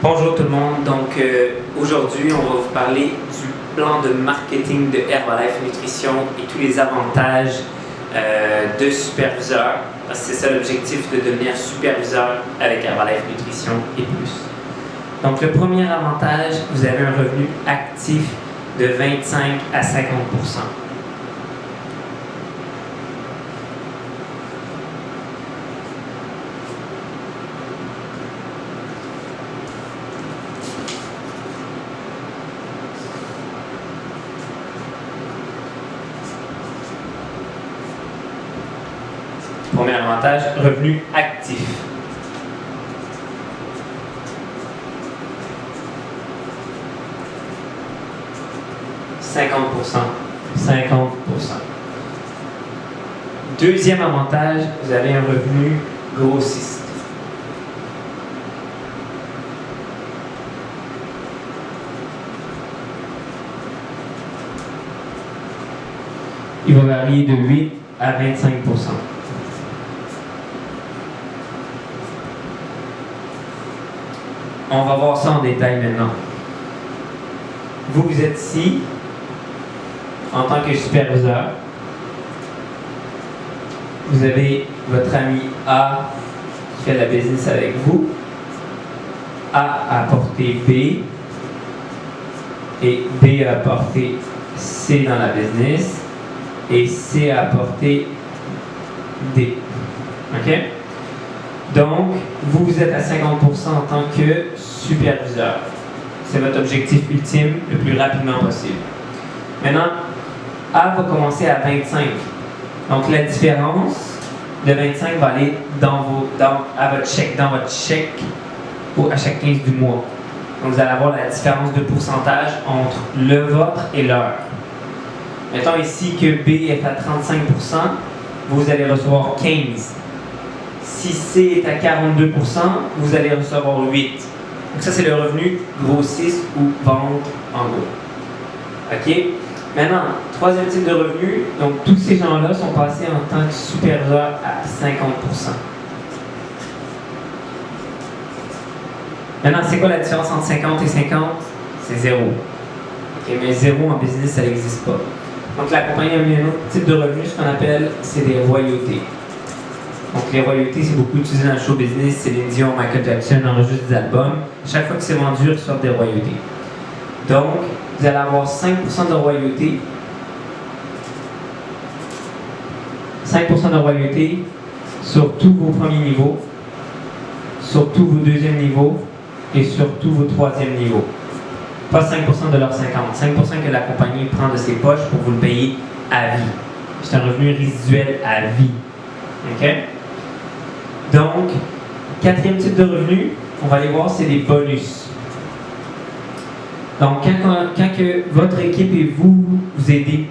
Bonjour tout le monde, donc aujourd'hui on va vous parler du plan de marketing de Herbalife Nutrition et tous les avantages de superviseur, parce que c'est ça l'objectif de devenir superviseur avec Herbalife Nutrition et plus. Donc le premier avantage, vous avez un revenu actif de 25 à 50%. Premier avantage, revenu actif. « 50%. Deuxième avantage, vous avez un revenu grossiste. Il va varier de 8 à 25%. On va voir ça en détail maintenant. Vous êtes ici en tant que superviseur. Vous avez votre ami A qui fait la business avec vous. A a apporté B et B a apporté C dans la business et C a apporté D. OK? Donc, vous êtes à 50% en tant que superviseur. C'est votre objectif ultime le plus rapidement possible. Maintenant, A va commencer à 25. Donc, la différence de 25 va aller dans votre chèque à chaque 15 du mois. Donc, vous allez avoir la différence de pourcentage entre le vôtre et leur. Mettons ici que B est à 35%, vous allez recevoir 15. Si C est à 42%, vous allez recevoir 8. Donc ça, c'est le revenu grossiste ou vente en gros. OK? Maintenant, troisième type de revenu, donc tous ces gens-là sont passés en tant que superviseur à 50%. Maintenant, c'est quoi la différence entre 50 et 50? C'est 0. OK? Mais 0 en business, ça n'existe pas. Donc la compagnie a mis un autre type de revenu, ce qu'on appelle, c'est des royautés. Donc les royautés, c'est beaucoup utilisé dans le show business. Céline Dion, Michael Jackson enregistrent des albums. Chaque fois que c'est vendu, ils reçoivent des royautés. Donc, vous allez avoir 5% de royautés. 5% de royautés sur tous vos premiers niveaux, sur tous vos deuxièmes niveaux et sur tous vos troisièmes niveaux. Pas 5% de leurs 50. 5% que la compagnie prend de ses poches pour vous le payer à vie. C'est un revenu résiduel à vie. OK? Donc, quatrième type de revenu, on va aller voir, c'est des bonus. Donc, quand que votre équipe et vous aidez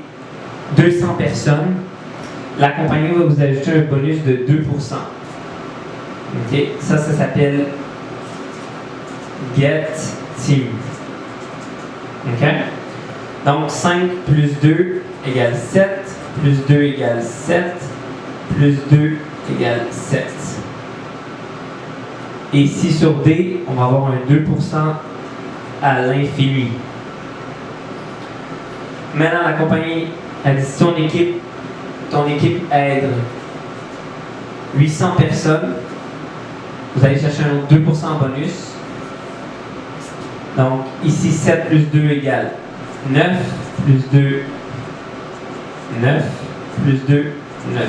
200 personnes, la compagnie va vous ajouter un bonus de 2%. OK? Ça s'appelle Get Team. OK? Donc, 5 plus 2 égale 7, plus 2 égale 7, plus 2 égale 7. Et ici sur D, on va avoir un 2% à l'infini. Maintenant, la compagnie a dit si ton équipe aide 800 personnes, vous allez chercher un autre 2% en bonus. Donc, ici, 7 plus 2 égale 9, plus 2, 9, plus 2, 9.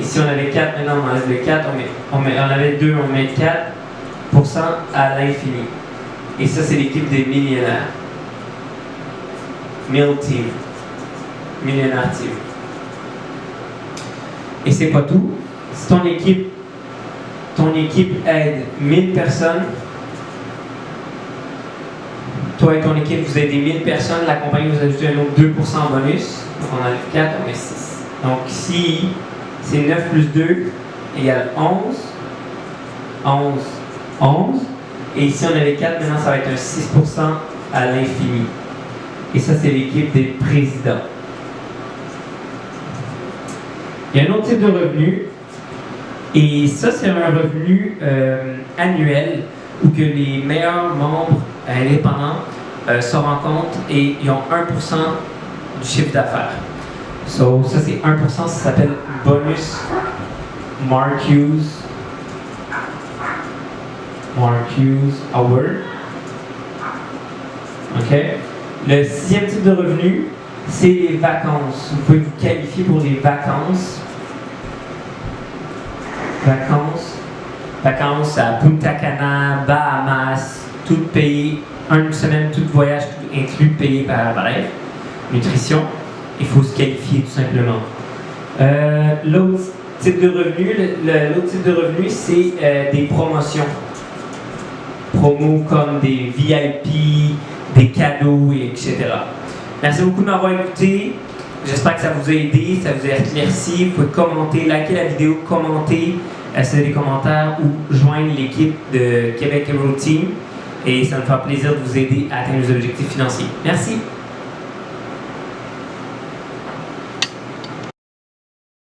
Ici, on avait 4, maintenant on enlève le 4, on avait 2, on met 4% à l'infini. Et ça, c'est l'équipe des millionnaires. Mill Team. Millionnaire Team. Et c'est pas tout. Si ton équipe aide 1000 personnes, toi et ton équipe, vous aidez 1000 personnes, la compagnie vous ajoute un autre 2% en bonus. Donc on enlève 4, on met 6. Donc ici, c'est 9 plus 2 égale 11. 11. Et ici, on avait 4, maintenant ça va être un 6% à l'infini. Et ça, c'est l'équipe des présidents. Il y a un autre type de revenu. Et ça, c'est un revenu annuel. où que les meilleurs membres indépendants se rencontrent et ils ont 1% du chiffre d'affaires. So, ça c'est 1%, ça s'appelle bonus Marcuse Award. OK? Le 6e type de revenu, c'est les vacances. Vous pouvez vous qualifier pour les vacances. Vacances à Punta Cana, Bahamas, tout payé, une semaine, tout voyage, tout inclus, payé par bref. Nutrition, il faut se qualifier tout simplement. L'autre type de revenu, c'est des promotions. Promos comme des VIP, des cadeaux, etc. Merci beaucoup de m'avoir écouté. J'espère que ça vous a aidé, ça vous a éclairci. Vous pouvez commenter, liker la vidéo, commenter, laisser des commentaires ou joindre l'équipe de Québec Emerald Team. Et ça me fera plaisir de vous aider à atteindre vos objectifs financiers. Merci.